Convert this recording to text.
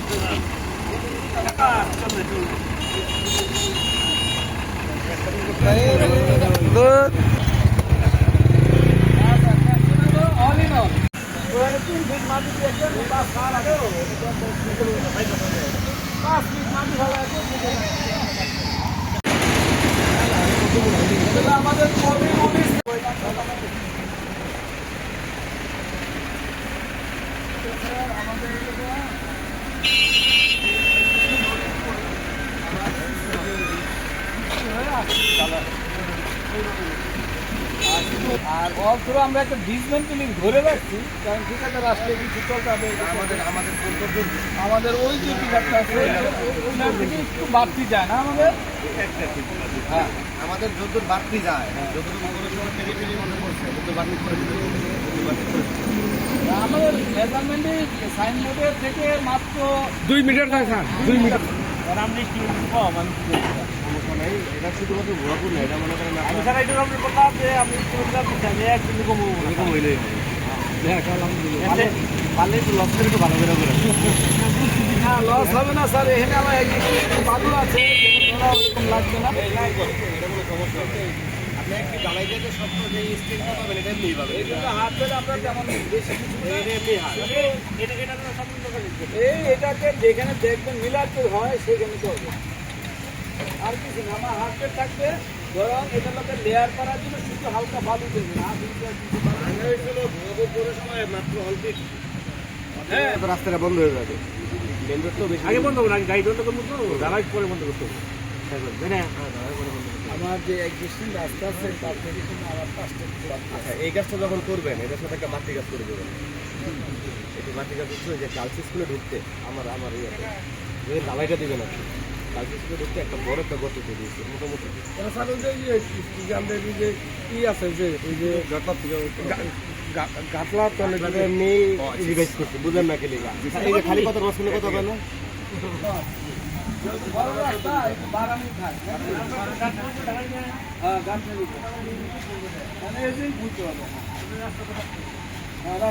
Good. আর অথবা আমরা একটা ডিসমেন্টেলিং ধরে রাখছি, কারণ ঠিকাদার আসলে কিছু চলতে হবে। আমাদের ওই যে ঠিকাদারটা আছে ওনার থেকে একটু বাড়তি যায় না আমাদের। হ্যাঁ, আমাদের যত বাড়তি যায় যতটুকু মনে সময় পেরি মনে করছে তত বাড়তি করে দিতে আমাদের মেজারমেন্টে সাইনবোর্ডের থেকে মাত্র 2 মিটার থাকে স্যার, 2 মিটার। আপনি কি কম আমি এটা শুধুমাত্র ঘোরা করলে এটা মনে করেন আমি স্যার এটা আপনি বললাম যে আমি একদিন কমবো এরকম হইলেই ভালো একটু লস করে একটু ভালো করে না লস হবে না স্যার। এখানে আমার একদিন ভালো আছে ওরকম লাগবে না। এটা কোনো সমস্যা নেই। আপনি একটি জ্বালাই যেতে স্বপ্ন যে স্টিলটা পাবেন এটা এমনি পাবেন। এই জন্য হাত ধরে আমরা তেমন বেশি কিছু এমনি হাত এটাকে যেখানে দেখবেন মিলাতে হয় সেখানে করবে, আর কিছু না। আমার হাতে থাকবে ধরুন এটা লোকে লেয়ার করার জন্য শুধু হালকা বালু দেবে না। মাত্র অল্প রাস্তাটা বন্ধ হয়ে যাবে। মেন রোড তো বেশি আগে বন্ধ করবো, গাড়ি বন্ধ করবো তো, জ্বালাই পরে বন্ধ করতে হবে। আমার যে এক্সিস্টিং রাস্তা আছে তার থেকে কিন্তু আমার 5টা আচ্ছা, এই গাছটা যখন করবেন এটার সাথে একটা মাটি গাছ করে দেবেন। একটু মাটি গাছ হচ্ছে যে গার্লস স্কুলে ঢুকতে আমার ইয়ে জ্বালাইটা দেবেন আর কি। গার্লস স্কুলে ঢুকতে একটা বড় একটা গর্ত করে দিয়েছে মোটামুটি। যে কি আছে যে ওই যে গাছলা তলে এমনি রিভাইজ করছে, বুঝলেন না খেলি এই যে খালি কথা রসগুলো কথা বলে বড় রাস্তা একটু বাগানি থাকে। হ্যাঁ গাছ মানে এসেই বুঝতে পারবো এটা